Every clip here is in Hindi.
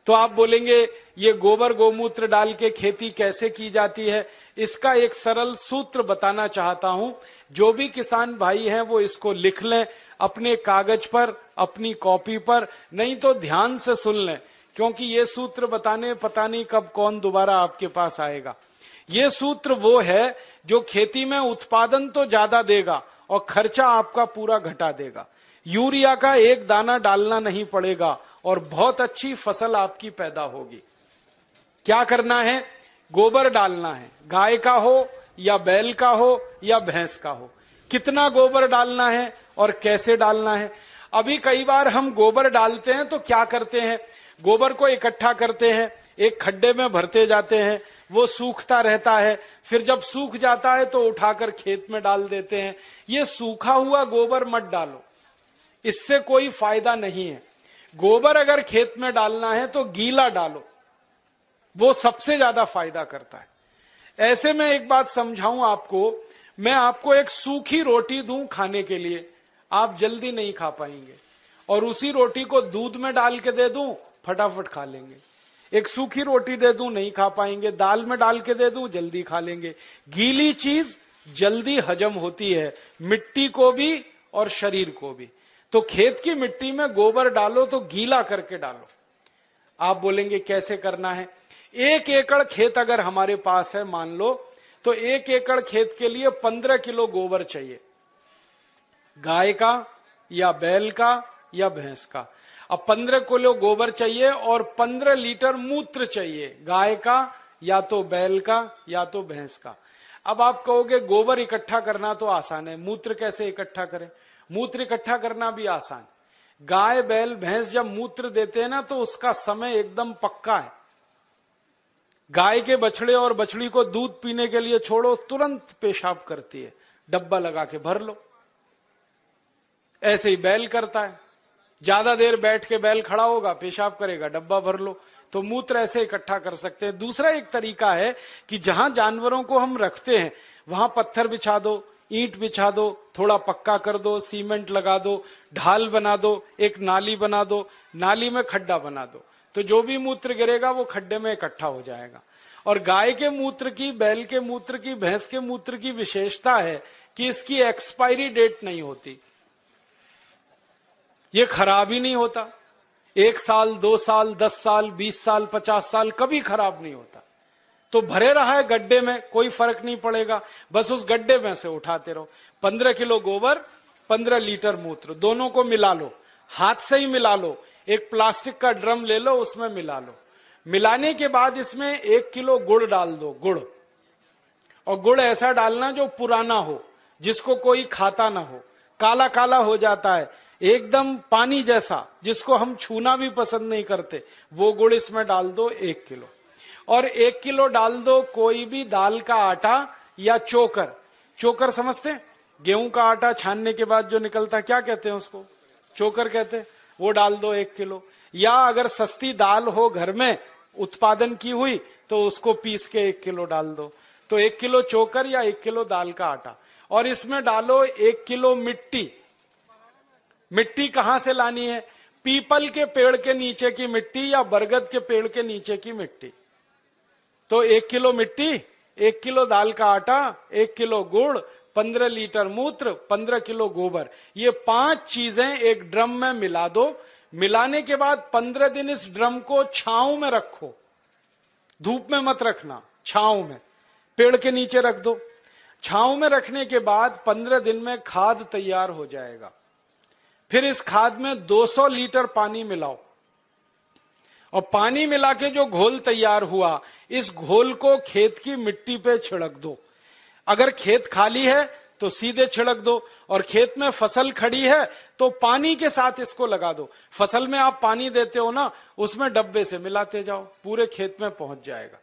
तो आप बोलेंगे ये गोबर गोमूत्र डाल के खेती कैसे की जाती है, इसका एक सरल सूत्र बताना चाहता हूं। जो भी किसान भाई हैं वो इसको लिख लें अपने कागज पर, अपनी कॉपी पर, नहीं तो ध्यान से सुन लें, क्योंकि ये सूत्र बताने पता नहीं कब कौन दोबारा आपके पास आएगा। ये सूत्र वो है जो खेती में उत्पादन तो ज्यादा देगा और खर्चा आपका पूरा घटा देगा। यूरिया का एक दाना डालना नहीं पड़ेगा और बहुत अच्छी फसल आपकी पैदा होगी। क्या करना है? गोबर डालना है, गाय का हो या बैल का हो या भैंस का हो। कितना गोबर डालना है और कैसे डालना है? अभी कई बार हम गोबर डालते हैं तो क्या करते हैं, गोबर को इकट्ठा करते हैं, एक खड्डे में भरते जाते हैं, वो सूखता रहता है, फिर जब सूख जाता है तो उठाकर खेत में डाल देते हैं। ये सूखा हुआ गोबर मत डालो, इससे कोई फायदा नहीं है। गोबर अगर खेत में डालना है तो गीला डालो, वो सबसे ज्यादा फायदा करता है। ऐसे में एक बात समझाऊं आपको, मैं आपको एक सूखी रोटी दूं खाने के लिए, आप जल्दी नहीं खा पाएंगे, और उसी रोटी को दूध में डाल के दे दूं, फटाफट खा लेंगे। एक सूखी रोटी दे दूं, नहीं खा पाएंगे, दाल में डाल के दे दूं, जल्दी खा लेंगे। गीली चीज जल्दी हजम होती है, मिट्टी को भी और शरीर को भी। तो खेत की मिट्टी में गोबर डालो तो गीला करके डालो। आप बोलेंगे कैसे करना है? 1 एकड़ खेत अगर हमारे पास है मान लो, तो 1 एकड़ खेत के लिए 15 किलो गोबर चाहिए, गाय का या बैल का या भैंस का। अब 15 किलो गोबर चाहिए और 15 लीटर मूत्र चाहिए, गाय का या तो बैल का या तो भैंस का। अब आप कहोगे गोबर इकट्ठा करना तो आसान है, मूत्र कैसे इकट्ठा करें? मूत्र इकट्ठा करना भी आसान। गाय बैल भैंस जब मूत्र देते हैं ना तो उसका समय एकदम पक्का है। गाय के बछड़े और बछड़ी को दूध पीने के लिए छोड़ो, तुरंत पेशाब करती है, डब्बा लगा के भर लो। ऐसे ही बैल करता है, ज्यादा देर बैठ के बैल खड़ा होगा, पेशाब करेगा, डब्बा भर लो। तो मूत्र ऐसे इकट्ठा कर सकते हैं। दूसरा एक तरीका है कि जहां जानवरों को हम रखते हैं वहां पत्थर बिछा दो, ईंट बिछा दो, थोड़ा पक्का कर दो, सीमेंट लगा दो, ढाल बना दो, एक नाली बना दो, नाली में खड्डा बना दो, तो जो भी मूत्र गिरेगा वो खड्डे में इकट्ठा हो जाएगा। और गाय के मूत्र की, बैल के मूत्र की, भैंस के मूत्र की विशेषता है कि इसकी एक्सपायरी डेट नहीं होती, ये खराब ही नहीं होता। 1 साल 2 साल 10 साल 20 साल 50 साल कभी खराब नहीं होता। तो भरे रहा है गड्ढे में, कोई फर्क नहीं पड़ेगा, बस उस गड्ढे में से उठाते रहो। 15 किलो गोबर 15 लीटर मूत्र, दोनों को मिला लो, हाथ से ही मिला लो। एक प्लास्टिक का ड्रम ले लो, उसमें मिला लो। मिलाने के बाद इसमें 1 किलो गुड़ डाल दो, गुड़। और गुड़ ऐसा डालना जो पुराना हो, जिसको कोई खाता ना हो, काला काला हो जाता है एकदम पानी जैसा, जिसको हम छूना भी पसंद नहीं करते, वो गुड़ इसमें डाल दो 1 किलो। और 1 किलो डाल दो कोई भी दाल का आटा या चोकर। चोकर समझते हैं? गेहूं का आटा छानने के बाद जो निकलता है, क्या कहते हैं उसको? चोकर कहते हैं। वो डाल दो 1 किलो। या अगर सस्ती दाल हो घर में उत्पादन की हुई तो उसको पीस के 1 किलो डाल दो। तो 1 किलो चोकर या 1 किलो दाल का आटा। और इसमें डालो 1 किलो मिट्टी। मिट्टी कहां से लानी है? पीपल के पेड़ के नीचे की मिट्टी या बरगद के पेड़ के नीचे की मिट्टी। तो 1 किलो मिट्टी, 1 किलो दाल का आटा, 1 किलो गुड़, 15 लीटर मूत्र, 15 किलो गोबर, ये 5 चीजें एक ड्रम में मिला दो। मिलाने के बाद 15 दिन इस ड्रम को छांव में रखो, धूप में मत रखना, छांव में, पेड़ के नीचे रख दो। छांव में रखने के बाद 15 दिन में खाद तैयार हो जाएगा। फिर इस खाद में 200 लीटर पानी मिलाओ और पानी मिला के जो घोल तैयार हुआ, इस घोल को खेत की मिट्टी पे छिड़क दो। अगर खेत खाली है तो सीधे छिड़क दो, और खेत में फसल खड़ी है तो पानी के साथ इसको लगा दो। फसल में आप पानी देते हो ना, उसमें डब्बे से मिलाते जाओ, पूरे खेत में पहुंच जाएगा।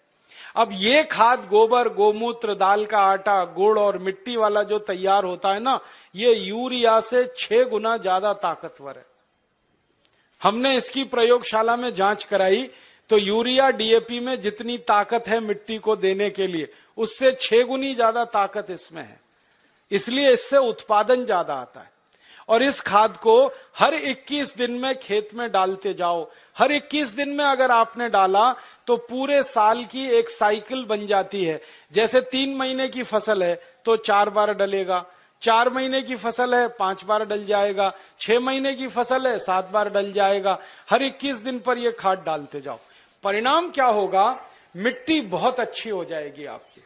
अब ये खाद गोबर, गोमूत्र, दाल का आटा, गुड़ और मिट्टी वाला जो तैयार होता है ना, ये यूरिया से 6 गुना ज्यादा ताकतवर है। हमने इसकी प्रयोगशाला में जांच कराई तो यूरिया डीएपी में जितनी ताकत है मिट्टी को देने के लिए, उससे 6 गुनी ज्यादा ताकत इसमें है। इसलिए इससे उत्पादन ज्यादा आता है। और इस खाद को हर 21 दिन में खेत में डालते जाओ। हर 21 दिन में अगर आपने डाला तो पूरे साल की एक साइकिल बन जाती है। जैसे 3 महीने की फसल है तो 4 बार डलेगा, 4 महीने की फसल है 5 बार डल जाएगा, 6 महीने की फसल है 7 बार डल जाएगा। हर 21 दिन पर यह खाद डालते जाओ। परिणाम क्या होगा, मिट्टी बहुत अच्छी हो जाएगी आपकी।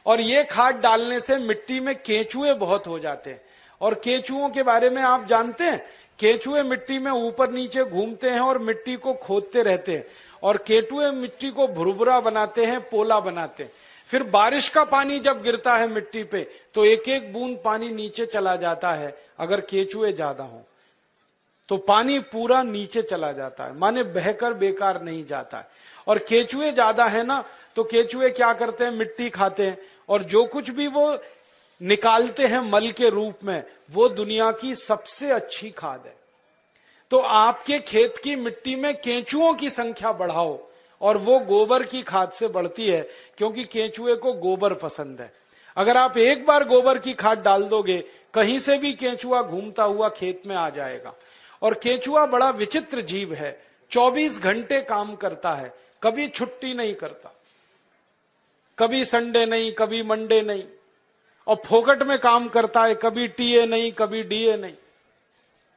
और ये खाद डालने से मिट्टी में केंचुए बहुत हो जाते हैं। और केंचुओं के बारे में आप जानते हैं, केंचुए मिट्टी में ऊपर नीचे घूमते हैं और मिट्टी को खोदते रहते हैं। और केंचुए मिट्टी को भुरभुरा बनाते हैं, पोला बनाते हैं। फिर बारिश का पानी जब गिरता है मिट्टी पे तो एक एक बूंद पानी नीचे चला जाता है। अगर केंचुए ज्यादा हो तो पानी पूरा नीचे चला जाता है, माने बहकर बेकार नहीं जाता है। और केंचुए ज्यादा है ना, तो केंचुए क्या करते हैं, मिट्टी खाते हैं और जो कुछ भी वो निकालते हैं मल के रूप में, वो दुनिया की सबसे अच्छी खाद है। तो आपके खेत की मिट्टी में केंचुओं की संख्या बढ़ाओ और वो गोबर की खाद से बढ़ती है, क्योंकि केंचुए को गोबर पसंद है। अगर आप एक बार गोबर की खाद डाल दोगे, कहीं से भी केंचुआ घूमता हुआ खेत में आ जाएगा। और केंचुआ बड़ा विचित्र जीव है, 24 घंटे काम करता है, कभी छुट्टी नहीं करता, कभी संडे नहीं, कभी मंडे नहीं, और फोकट में काम करता है, कभी टीए नहीं, कभी डीए नहीं,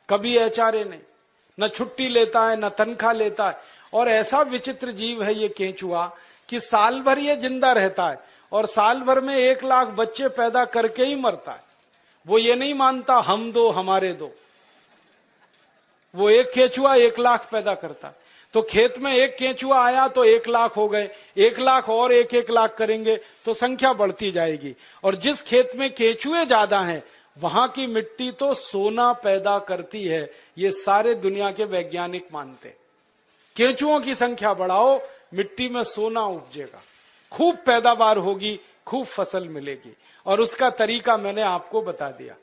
कभी एचआरए नहीं, न छुट्टी लेता है न तनख्वाह लेता है। और ऐसा विचित्र जीव है ये केंचुआ कि साल भर ये जिंदा रहता है और साल भर में 1 लाख बच्चे पैदा करके ही मरता है। वो ये नहीं मानता हम दो हमारे दो, वो एक केंचुआ 1 लाख पैदा करता है। तो खेत में एक केंचुआ आया तो 1 लाख हो गए, 1 लाख और 1-1 लाख करेंगे तो संख्या बढ़ती जाएगी। और जिस खेत में केंचुए ज्यादा हैं वहां की मिट्टी तो सोना पैदा करती है, ये सारे दुनिया के वैज्ञानिक मानते। केंचुओं की संख्या बढ़ाओ, मिट्टी में सोना उपजेगा, खूब पैदावार होगी, खूब फसल मिलेगी। और उसका तरीका मैंने आपको बता दिया।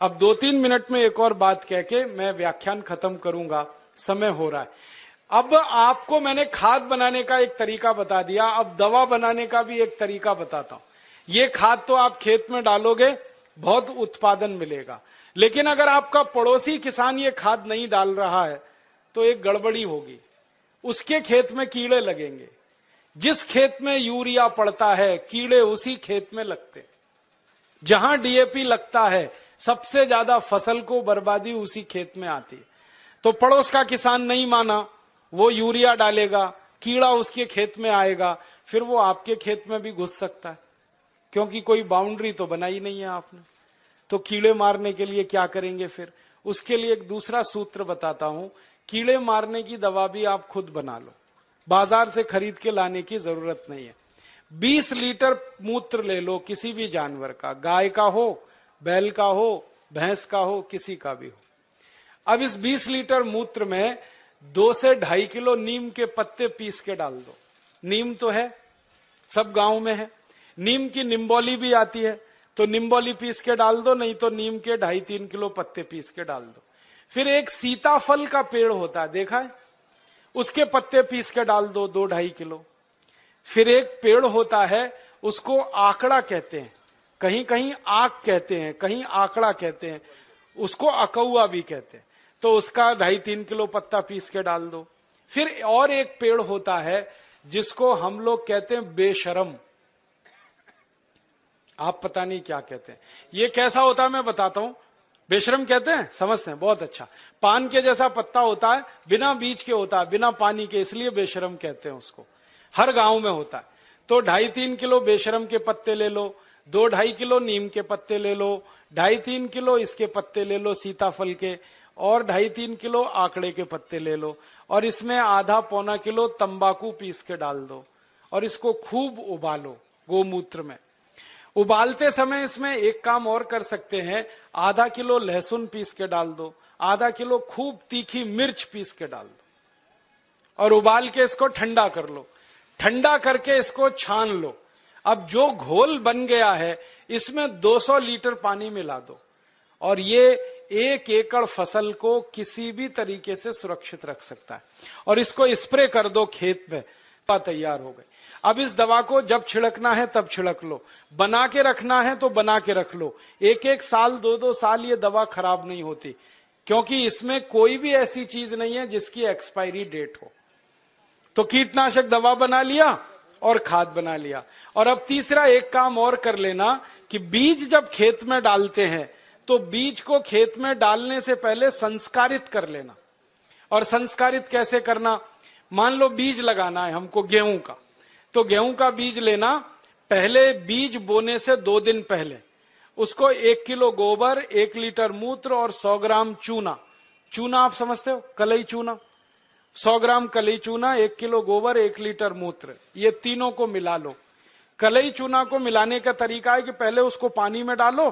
अब 2-3 मिनट में एक और बात कह के मैं व्याख्यान खत्म करूंगा, समय हो रहा है। अब आपको मैंने खाद बनाने का एक तरीका बता दिया, अब दवा बनाने का भी एक तरीका बताता हूं। ये खाद तो आप खेत में डालोगे, बहुत उत्पादन मिलेगा, लेकिन अगर आपका पड़ोसी किसान ये खाद नहीं डाल रहा है तो एक गड़बड़ी होगी, उसके खेत में कीड़े लगेंगे। जिस खेत में यूरिया पड़ता है कीड़े उसी खेत में लगते, जहां डीएपी लगता है सबसे ज्यादा फसल को बर्बादी उसी खेत में आती है। तो पड़ोस का किसान नहीं माना, वो यूरिया डालेगा, कीड़ा उसके खेत में आएगा, फिर वो आपके खेत में भी घुस सकता है, क्योंकि कोई बाउंड्री तो बनाई नहीं है आपने। तो कीड़े मारने के लिए क्या करेंगे फिर? उसके लिए एक दूसरा सूत्र बताता हूं। कीड़े मारने की दवा भी आप खुद बना लो, बाजार से खरीद के लाने की जरूरत नहीं है। 20 लीटर मूत्र ले लो किसी भी जानवर का, गाय का हो, बैल का हो, भैंस का हो, किसी का भी हो। अब इस 20 लीटर मूत्र में 2 से 2.5 किलो नीम के पत्ते पीस के डाल दो। नीम तो है, सब गांव में है। नीम की निम्बोली भी आती है, तो निम्बोली पीस के डाल दो, नहीं तो नीम के 2.5-3 किलो पत्ते पीस के डाल दो। फिर एक सीताफल का पेड़ होता है, देखा है, उसके पत्ते पीस के डाल दो 2-2.5 किलो। फिर एक पेड़ होता है, उसको आकड़ा कहते हैं, कहीं कहीं आक कहते हैं, कहीं आकड़ा कहते हैं, उसको अकौआ भी कहते हैं, तो उसका 2.5-3 किलो पत्ता पीस के डाल दो। फिर और एक पेड़ होता है जिसको हम लोग कहते हैं बेशरम, आप पता नहीं क्या कहते हैं। ये कैसा होता है मैं बताता हूं। बेशरम कहते हैं, समझते हैं, बहुत अच्छा। पान के जैसा पत्ता होता है, बिना बीज के होता है, बिना पानी के, इसलिए बेशरम कहते हैं उसको। हर गांव में होता है। तो 2.5-3 किलो बेशरम के पत्ते ले लो, 2-2.5 किलो नीम के पत्ते ले लो, 2.5-3 किलो इसके पत्ते ले लो सीताफल के, और 2.5-3 किलो आकड़े के पत्ते ले लो, और इसमें आधा-पौना किलो तंबाकू पीस के डाल दो, और इसको खूब उबालो गोमूत्र में। उबालते समय इसमें एक काम और कर सकते हैं, आधा किलो लहसुन पीस के डाल दो, आधा किलो खूब तीखी मिर्च पीस के डाल दो, और उबाल के इसको ठंडा कर लो। ठंडा करके इसको छान लो। अब जो घोल बन गया है इसमें 200 लीटर पानी मिला दो, और ये 1 एकड़ फसल को किसी भी तरीके से सुरक्षित रख सकता है। और इसको स्प्रे कर दो खेत में, दवा तैयार हो गई। अब इस दवा को जब छिड़कना है तब छिड़क लो, बना के रखना है तो बना के रख लो। एक एक साल, दो दो साल ये दवा खराब नहीं होती, क्योंकि इसमें कोई भी ऐसी चीज नहीं है जिसकी एक्सपायरी डेट हो। तो कीटनाशक दवा बना लिया और खाद बना लिया। और अब तीसरा एक काम और कर लेना कि बीज जब खेत में डालते हैं तो बीज को खेत में डालने से पहले संस्कारित कर लेना। और संस्कारित कैसे करना? मान लो बीज लगाना है हमको गेहूं का, तो गेहूं का बीज लेना, पहले बीज बोने से 2 दिन पहले उसको 1 किलो गोबर, 1 लीटर मूत्र और 100 ग्राम चूना, चूना आप समझते हो, कलई चूना, 100 ग्राम कलई चूना, 1 किलो गोबर, 1 लीटर मूत्र, ये तीनों को मिला लो। कलई चूना को मिलाने का तरीका है कि पहले उसको पानी में डालो,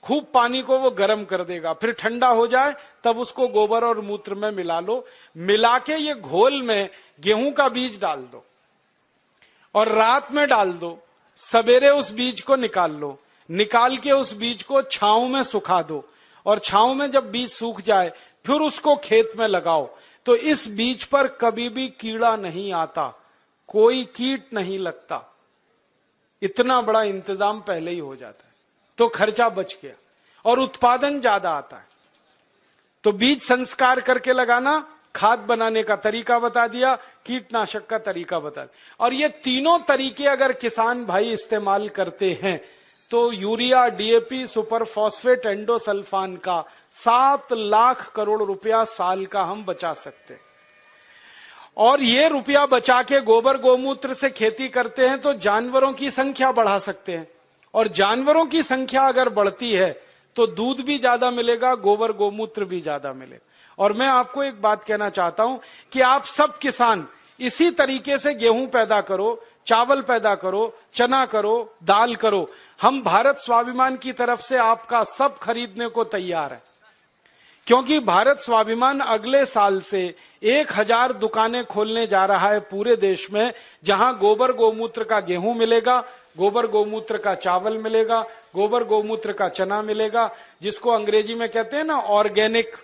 खूब पानी को वो गर्म कर देगा, फिर ठंडा हो जाए तब उसको गोबर और मूत्र में मिला लो। मिला के ये घोल में गेहूं का बीज डाल दो और रात में डाल दो, सवेरे उस बीज को निकाल लो, निकाल के उस बीज को छांव में सुखा दो, और छांव में जब बीज सूख जाए फिर उसको खेत में लगाओ। तो इस बीज पर कभी भी कीड़ा नहीं आता, कोई कीट नहीं लगता, इतना बड़ा इंतजाम पहले ही हो जाता है, तो खर्चा बच गया और उत्पादन ज्यादा आता है। तो बीज संस्कार करके लगाना, खाद बनाने का तरीका बता दिया, कीटनाशक का तरीका बता दिया। और ये तीनों तरीके अगर किसान भाई इस्तेमाल करते हैं तो urea, DAP, super phosphate, endosulfan का 7 लाख करोड़ रुपया साल का हम बचा सकते हैं। और ये रुपया बचा के गोबर गोमूत्र से खेती करते हैं तो जानवरों की संख्या बढ़ा सकते हैं, और जानवरों की संख्या अगर बढ़ती है तो दूध भी ज्यादा मिलेगा, गोबर गोमूत्र भी ज्यादा मिलेगा। और मैं आपको एक बात कहना चाहता हूं कि आप सब किसान इसी तरीके से गेहूं पैदा करो, चावल पैदा करो, चना करो, दाल करो। हम भारत स्वाभिमान की तरफ से आपका सब खरीदने को तैयार है, क्योंकि भारत स्वाभिमान अगले साल से 1000 दुकानें खोलने जा रहा है पूरे देश में, जहां गोबर गोमूत्र का गेहूं मिलेगा, गोबर गोमूत्र का चावल मिलेगा, गोबर गोमूत्र का चना मिलेगा, जिसको अंग्रेजी में कहते हैं ना ऑर्गेनिक,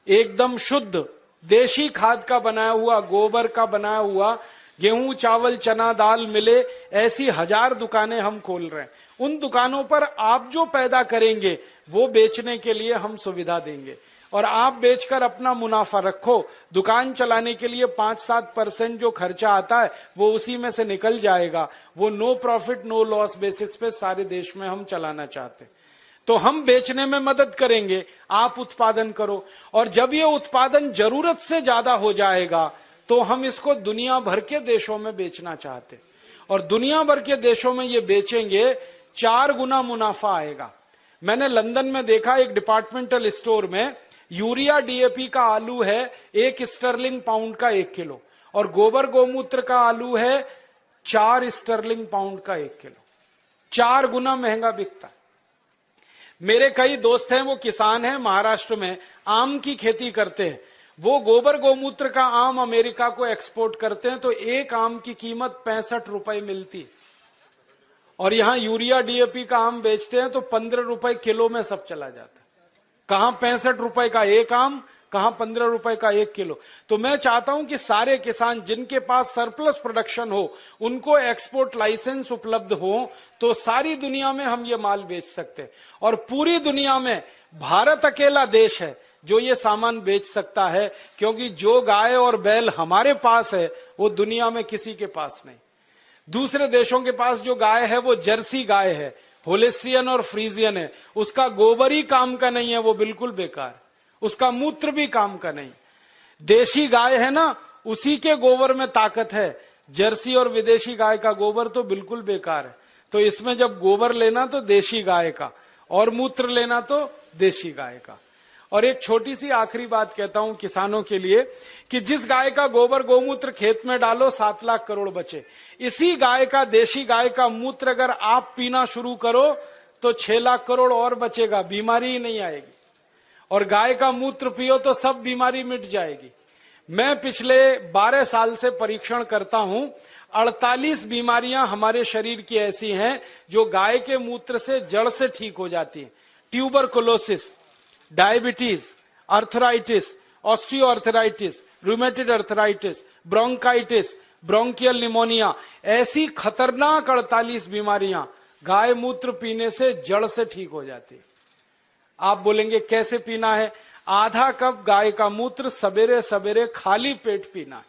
एकदम शुद्ध देशी खाद का बनाया हुआ, गोबर का बनाया हुआ गेहूं, चावल, चना, दाल मिले, ऐसी 1000 दुकानें हम खोल रहे हैं। उन दुकानों पर आप जो पैदा करेंगे वो बेचने के लिए हम सुविधा देंगे, और आप बेचकर अपना मुनाफा रखो। दुकान चलाने के लिए 5-7% जो खर्चा आता है वो उसी में से निकल जाएगा। वो no profit no loss basis पे सारे देश में हम चलाना चाहते हैं। तो हम बेचने में मदद करेंगे, आप उत्पादन करो। और जब ये उत्पादन जरूरत से ज्यादा हो जाएगा तो हम इसको दुनिया भर के देशों में बेचना चाहते हैं, और दुनिया भर के देशों में ये बेचेंगे, 4 गुना मुनाफा आएगा। मैंने लंदन में देखा, एक डिपार्टमेंटल स्टोर में यूरिया डीएपी का आलू है 1 स्टर्लिंग पाउंड का 1 किलो, और गोबर गोमूत्र का आलू है 4 स्टर्लिंग पाउंड का 1 किलो। 4 गुना महंगा बिकता है। मेरे कई दोस्त हैं, वो किसान हैं, महाराष्ट्र में आम की खेती करते हैं। वो गोबर गोमूत्र का आम अमेरिका को एक्सपोर्ट करते हैं, तो एक आम की कीमत 65 रुपए मिलती है, और यहां यूरिया डीएपी का आम बेचते हैं तो 15 रुपए किलो में सब चला जाता है। कहां 65 रुपए का एक आम, कहां 15 रुपए का 1 किलो। तो मैं चाहता हूं कि सारे किसान जिनके पास सरप्लस प्रोडक्शन हो, उनको एक्सपोर्ट लाइसेंस उपलब्ध हो, तो सारी दुनिया में हम ये माल बेच सकते हैं। और पूरी दुनिया में भारत अकेला देश है जो ये सामान बेच सकता है, क्योंकि जो गाय और बैल हमारे पास है वो दुनिया में किसी के पास नहीं। दूसरे देशों के पास जो गाय है वो जर्सी गाय है, होलेस्ट्रियन और फ्रीजियन है, उसका गोबर ही काम का नहीं है, वो बिल्कुल बेकार, उसका मूत्र भी काम का नहीं। देशी गाय है ना, उसी के गोबर में ताकत है, जर्सी और विदेशी गाय का गोबर तो बिल्कुल बेकार है। तो इसमें जब गोबर लेना तो देशी गाय का, और मूत्र लेना तो देशी गाय का। और एक छोटी सी आखिरी बात कहता हूं किसानों के लिए, कि जिस गाय का गोबर गोमूत्र खेत में डालो 7 लाख करोड़ बचे, इसी गाय का, देशी गाय का मूत्र अगर आप पीना शुरू करो तो 6 लाख करोड़ और बचेगा, बीमारी ही नहीं आएगी। और गाय का मूत्र पियो तो सब बीमारी मिट जाएगी। मैं पिछले 12 साल से परीक्षण करता हूं, 48 बीमारियां हमारे शरीर की ऐसी हैं जो गाय के मूत्र से जड़ से ठीक हो जाती हैं। Tuberculosis, diabetes, arthritis, osteoarthritis, rheumatoid arthritis, bronchitis, bronchial pneumonia, ऐसी खतरनाक 48 बीमारियां गाय मूत्र पीने से जड़ से ठीक हो जाती है। आप बोलेंगे कैसे पीना है? आधा कप गाय का मूत्र सवेरे सवेरे खाली पेट पीना है,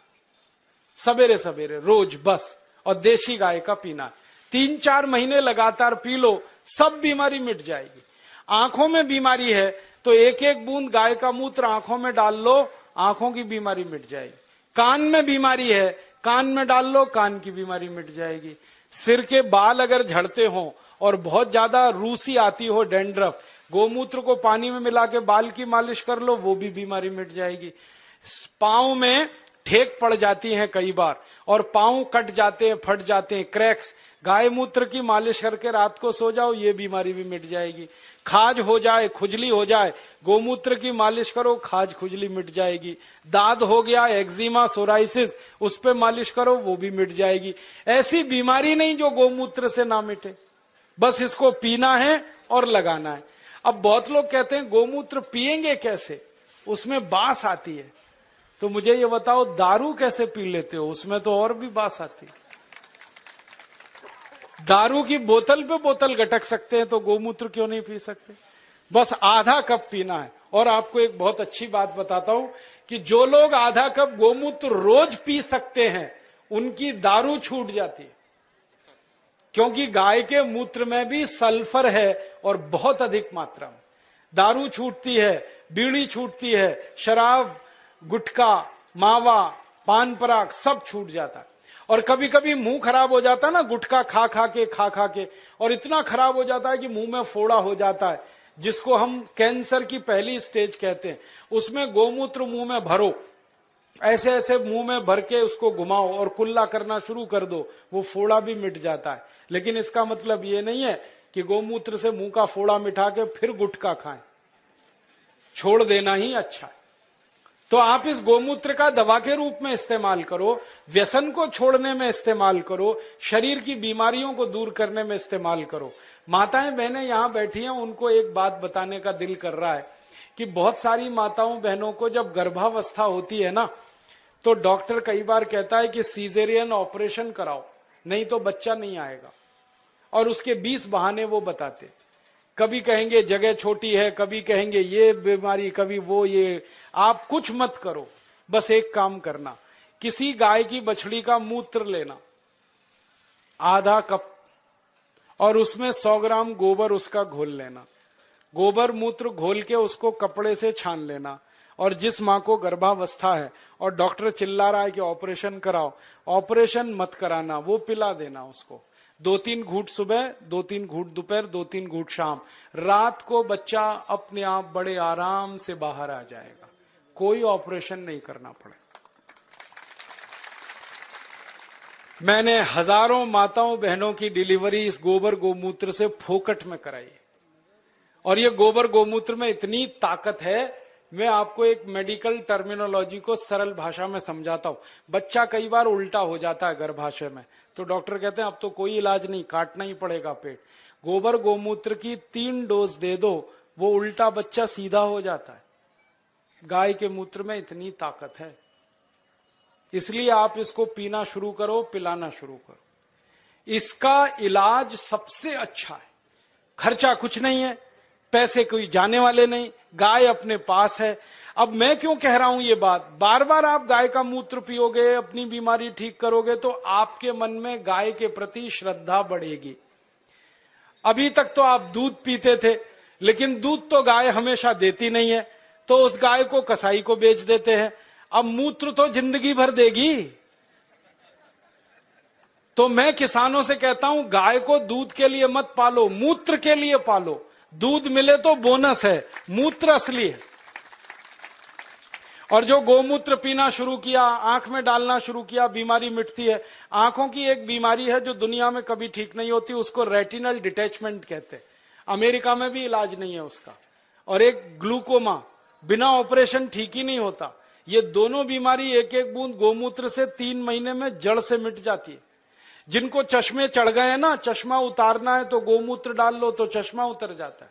सवेरे सवेरे रोज बस, और देशी गाय का पीना है। 3-4 महीने लगातार पी लो, सब बीमारी मिट जाएगी। आंखों में बीमारी है तो एक एक बूंद गाय का मूत्र आंखों में डाल लो, आंखों की बीमारी मिट जाएगी। कान में बीमारी है, कान में डाल लो, कान की बीमारी मिट जाएगी। सिर के बाल अगर झड़ते हो और बहुत ज्यादा रूसी आती हो, डैंड्रफ, गोमूत्र को पानी में मिला के बाल की मालिश कर लो, वो भी बीमारी मिट जाएगी। पांव में ठेक पड़ जाती हैं कई बार और पांव कट जाते हैं, फट जाते हैं, क्रैक्स, गाय मूत्र की मालिश करके रात को सो जाओ, ये बीमारी भी मिट जाएगी। खाज हो जाए, खुजली हो जाए, गोमूत्र की मालिश करो, खाज खुजली मिट जाएगी। दाद हो गया, एक्जिमा, सोराइसिस, उस पे मालिश करो, वो भी मिट जाएगी। ऐसी बीमारी नहीं जो गोमूत्र से ना मिटे, बस इसको पीना है और लगाना है। अब बहुत लोग कहते हैं गोमूत्र पिएंगे कैसे, उसमें बास आती है। तो मुझे ये बताओ, दारू कैसे पी लेते हो? उसमें तो और भी बास आती है। दारू की बोतल पे बोतल गटक सकते हैं तो गोमूत्र क्यों नहीं पी सकते? बस आधा कप पीना है। और आपको एक बहुत अच्छी बात बताता हूं कि जो लोग आधा कप गोमूत्र रोज पी सकते हैं, उनकी दारू छूट जाती है, क्योंकि गाय के मूत्र में भी सल्फर है और बहुत अधिक मात्रा में। दारू छूटती है, बीड़ी छूटती है, शराब, गुटखा, मावा, पान पराग सब छूट जाता है। और कभी कभी मुंह खराब हो जाता है ना, गुटखा खा खा के, और इतना खराब हो जाता है कि मुंह में फोड़ा हो जाता है, जिसको हम कैंसर की पहली स्टेज कहते हैं। उसमें गोमूत्र मुंह में भरो, ऐसे ऐसे मुंह में भर के उसको घुमाओ और कुल्ला करना शुरू कर दो, वो फोड़ा भी मिट जाता है। लेकिन इसका मतलब ये नहीं है कि गोमूत्र से मुंह का फोड़ा मिटा के फिर गुटखा खाएं, छोड़ देना ही अच्छा है। तो आप इस गोमूत्र का दवा के रूप में इस्तेमाल करो, व्यसन को छोड़ने में इस्तेमाल करो, शरीर की बीमारियों को दूर करने में इस्तेमाल करो। माताएं बहनें यहां बैठी हैं, उनको एक बात बताने का दिल कर रहा है कि बहुत सारी माताओं बहनों को जब गर्भावस्था होती है ना, तो डॉक्टर कई बार कहता है कि सीजेरियन ऑपरेशन कराओ, नहीं तो बच्चा नहीं आएगा। और उसके 20 बहाने वो बताते, कभी कहेंगे जगह छोटी है, कभी कहेंगे ये बीमारी, कभी वो ये। आप कुछ मत करो, बस एक काम करना, किसी गाय की बछड़ी का मूत्र लेना आधा कप, और उसमें 100 ग्राम गोबर उसका घोल लेना। गोबर मूत्र घोल के उसको कपड़े से छान लेना। और जिस माँ को गर्भावस्था है और डॉक्टर चिल्ला रहा है कि ऑपरेशन कराओ, ऑपरेशन मत कराना, वो पिला देना उसको। 2-3 घूंट सुबह, 2-3 घूंट दोपहर, 2-3 घूंट शाम। रात को बच्चा अपने आप बड़े आराम से बाहर आ जाएगा, कोई ऑपरेशन नहीं करना पड़े। मैंने हजारों माताओं बहनों की डिलीवरी इस गोबर गोमूत्र से फोकट में कराई। और ये गोबर गोमूत्र में इतनी ताकत है, मैं आपको एक मेडिकल टर्मिनोलॉजी को सरल भाषा में समझाता हूं। बच्चा कई बार उल्टा हो जाता है गर्भाशय में, तो डॉक्टर कहते हैं अब तो कोई इलाज नहीं, काटना ही पड़ेगा पेट। गोबर गोमूत्र की 3 डोज दे दो, वो उल्टा बच्चा सीधा हो जाता है। गाय के मूत्र में इतनी ताकत है, इसलिए आप इसको पीना शुरू करो, पिलाना शुरू करो। इसका इलाज सबसे अच्छा है, खर्चा कुछ नहीं है, पैसे कोई जाने वाले नहीं, गाय अपने पास है। अब मैं क्यों कह रहा हूं ये बात, बार बार आप गाय का मूत्र पियोगे, अपनी बीमारी ठीक करोगे, तो आपके मन में गाय के प्रति श्रद्धा बढ़ेगी। अभी तक तो आप दूध पीते थे, लेकिन दूध तो गाय हमेशा देती नहीं है, तो उस गाय को कसाई को बेच देते हैं। अब मूत्र तो जिंदगी भर देगी। तो मैं किसानों से कहता हूं, गाय को दूध के लिए मत पालो, मूत्र के लिए पालो। दूध मिले तो बोनस है, मूत्र असली है। और जो गोमूत्र पीना शुरू किया, आंख में डालना शुरू किया, बीमारी मिटती है। आंखों की एक बीमारी है जो दुनिया में कभी ठीक नहीं होती, उसको रेटिनल डिटैचमेंट कहते हैं। अमेरिका में भी इलाज नहीं है उसका। और एक ग्लूकोमा, बिना ऑपरेशन ठीक ही नहीं होता। ये दोनों बीमारी एक एक बूंद गोमूत्र से 3 महीने में जड़ से मिट जाती है। जिनको चश्मे चढ़ गए हैं ना, चश्मा उतारना है तो गोमूत्र डाल लो तो चश्मा उतर जाता है।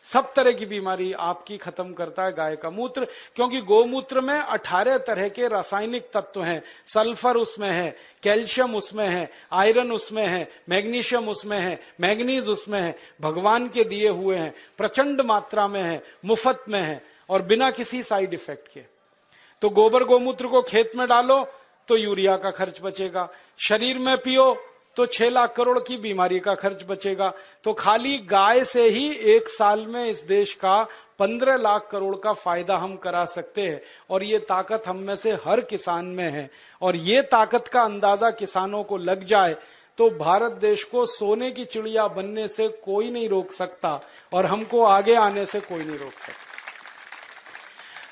सब तरह की बीमारी आपकी खत्म करता है गाय का मूत्र, क्योंकि गोमूत्र में 18 तरह के रासायनिक तत्व हैं। सल्फर उसमें है, कैल्शियम उसमें है, आयरन उसमें है, मैग्नीशियम उसमें है, मैग्नीज उसमें है, भगवान के दिए हुए हैं, प्रचंड मात्रा में है, मुफ्त में है और बिना किसी साइड इफेक्ट के। तो गोबर गोमूत्र को खेत में डालो तो यूरिया का खर्च बचेगा, शरीर में पियो तो 6 लाख करोड़ की बीमारी का खर्च बचेगा। तो खाली गाय से ही एक साल में इस देश का 15 लाख करोड़ का फायदा हम करा सकते हैं। और ये ताकत हम में से हर किसान में है, और ये ताकत का अंदाजा किसानों को लग जाए तो भारत देश को सोने की चिड़िया बनने से कोई नहीं रोक सकता, और हमको आगे आने से कोई नहीं रोक सकता।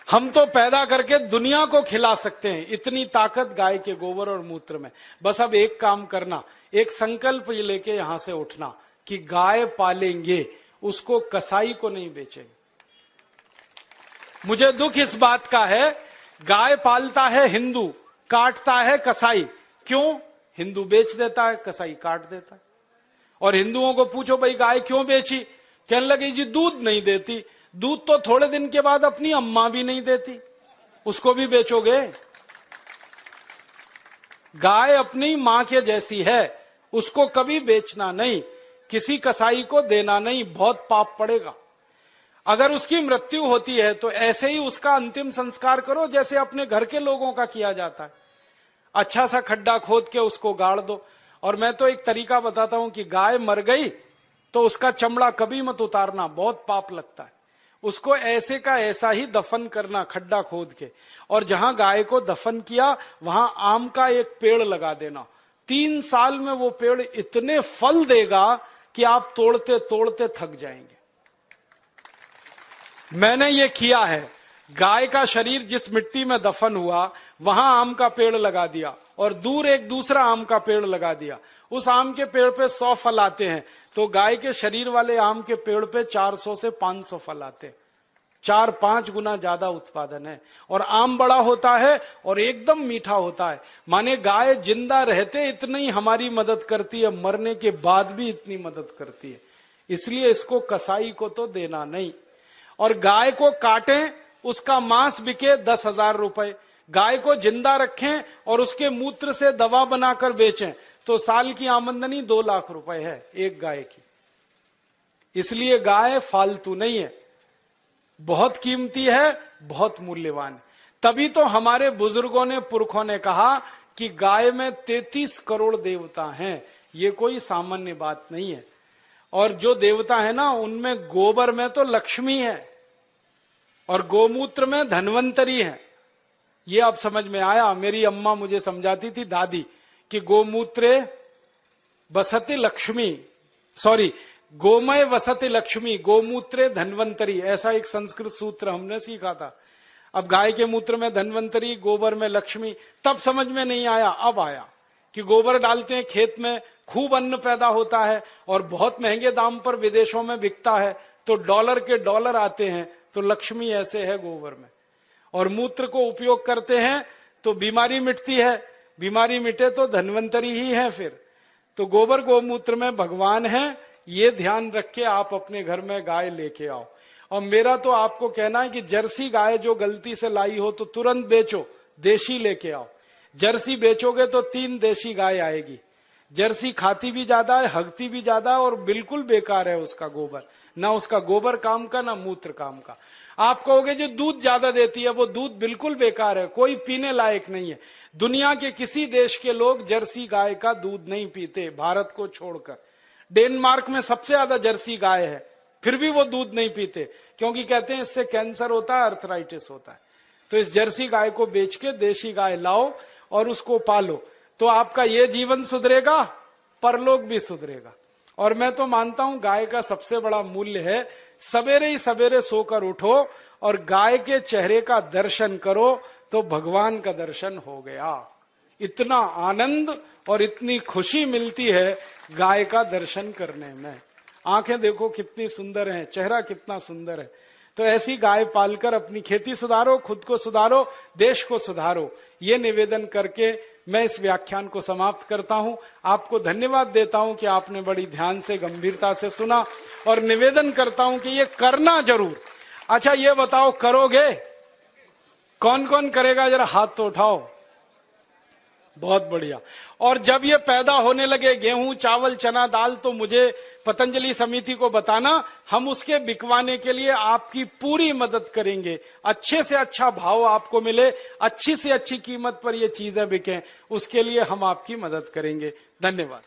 हम तो पैदा करके दुनिया को खिला सकते हैं, इतनी ताकत गाय के गोबर और मूत्र में। बस अब एक काम करना, एक संकल्प लेके यहां से उठना कि गाय पालेंगे, उसको कसाई को नहीं बेचेंगे। मुझे दुख इस बात का है, गाय पालता है हिंदू, काटता है कसाई। क्यों? हिंदू बेच देता है, कसाई काट देता है। और हिंदुओं को पूछो भाई गाय क्यों बेची, कहने लगे जी दूध नहीं देती। दूध तो थोड़े दिन के बाद अपनी अम्मा भी नहीं देती, उसको भी बेचोगे? गाय अपनी मां के जैसी है, उसको कभी बेचना नहीं, किसी कसाई को देना नहीं, बहुत पाप पड़ेगा। अगर उसकी मृत्यु होती है तो ऐसे ही उसका अंतिम संस्कार करो जैसे अपने घर के लोगों का किया जाता है। अच्छा सा खड्डा खोद के उसको गाड़ दो। और मैं तो एक तरीका बताता हूं कि गाय मर गई तो उसका चमड़ा कभी मत उतारना, बहुत पाप लगता है। उसको ऐसे का ऐसा ही दफन करना, खड्डा खोद के, और जहां गाय को दफन किया वहां आम का एक पेड़ लगा देना। 3 साल में वो पेड़ इतने फल देगा कि आप तोड़ते तोड़ते थक जाएंगे। मैंने ये किया है, गाय का शरीर जिस मिट्टी में दफन हुआ वहां आम का पेड़ लगा दिया और दूर एक दूसरा आम का पेड़ लगा दिया। उस आम के पेड़ पे 100 फल आते हैं, तो गाय के शरीर वाले आम के पेड़ पे 400 से 500 फल आते हैं। 4-5 गुना ज्यादा उत्पादन है, और आम बड़ा होता है और एकदम मीठा होता है। माने गाय जिंदा रहते इतनी हमारी मदद करती है, मरने के बाद भी इतनी मदद करती है। इसलिए इसको कसाई को तो देना नहीं। और गाय को काटें, उसका मांस बिके 10,000 रुपए, गाय को जिंदा रखें और उसके मूत्र से दवा बनाकर बेचें तो साल की आमदनी 2 लाख रुपए है एक गाय की। इसलिए गाय फालतू नहीं है, बहुत कीमती है, बहुत मूल्यवान है। तभी तो हमारे बुजुर्गों ने, पुरखों ने कहा कि गाय में 33 करोड़ देवता हैं। ये कोई सामान्य बात नहीं है। और जो देवता है ना, उनमें गोबर में तो लक्ष्मी है और गोमूत्र में धन्वंतरी है। ये अब समझ में आया। मेरी अम्मा मुझे समझाती थी, दादी, कि गोमूत्रे वसति लक्ष्मी, सॉरी, गोमय वसति लक्ष्मी, गोमूत्रे धन्वंतरी, ऐसा एक संस्कृत सूत्र हमने सीखा था। अब गाय के मूत्र में धन्वंतरी, गोबर में लक्ष्मी, तब समझ में नहीं आया, अब आया कि गोबर डालते हैं खेत में, खूब अन्न पैदा होता है और बहुत महंगे दाम पर विदेशों में बिकता है, तो डॉलर के डॉलर आते हैं। तो लक्ष्मी ऐसे है गोबर में। और मूत्र को उपयोग करते हैं तो बीमारी मिटती है, बीमारी मिटे तो धन्वंतरी ही है फिर। तो गोबर गोमूत्र में भगवान है, ये ध्यान रख के आप अपने घर में गाय लेके आओ। और मेरा तो आपको कहना है कि जर्सी गाय जो गलती से लाई हो तो तुरंत बेचो, देशी लेके आओ। जर्सी बेचोगे तो 3 देशी गाय आएगी। जर्सी खाती भी ज्यादा है, हगती भी ज्यादा है और बिल्कुल बेकार है उसका गोबर, ना उसका गोबर काम का ना मूत्र काम का। आप कहोगे जो दूध ज्यादा देती है, वो दूध बिल्कुल बेकार है, कोई पीने लायक नहीं है। दुनिया के किसी देश के लोग जर्सी गाय का दूध नहीं पीते, भारत को छोड़कर। डेनमार्क में सबसे ज्यादा जर्सी गाय है, फिर भी वो दूध नहीं पीते, क्योंकि कहते हैं इससे कैंसर होता है, अर्थराइटिस होता है। तो इस जर्सी गाय को बेच के देशी गाय लाओ और उसको पालो, तो आपका ये जीवन सुधरेगा, परलोक भी सुधरेगा। और मैं तो मानता हूं गाय का सबसे बड़ा मूल्य है, सवेरे ही सवेरे सोकर उठो और गाय के चेहरे का दर्शन करो तो भगवान का दर्शन हो गया। इतना आनंद और इतनी खुशी मिलती है गाय का दर्शन करने में। आंखें देखो कितनी सुंदर हैं, चेहरा कितना सुंदर है। तो ऐसी गाय पालकर अपनी खेती सुधारो, खुद को सुधारो, देश को सुधारो। ये निवेदन करके मैं इस व्याख्यान को समाप्त करता हूं। आपको धन्यवाद देता हूं कि आपने बड़ी ध्यान से, गंभीरता से सुना, और निवेदन करता हूं कि ये करना जरूर। अच्छा, ये बताओ करोगे? कौन कौन करेगा? जरा हाथ तो उठाओ। बहुत बढ़िया। और जब ये पैदा होने लगे गेहूं, चावल, चना, दाल, तो मुझे पतंजलि समिति को बताना, हम उसके बिकवाने के लिए आपकी पूरी मदद करेंगे। अच्छे से अच्छा भाव आपको मिले, अच्छी से अच्छी कीमत पर ये चीजें बिकें, उसके लिए हम आपकी मदद करेंगे। धन्यवाद।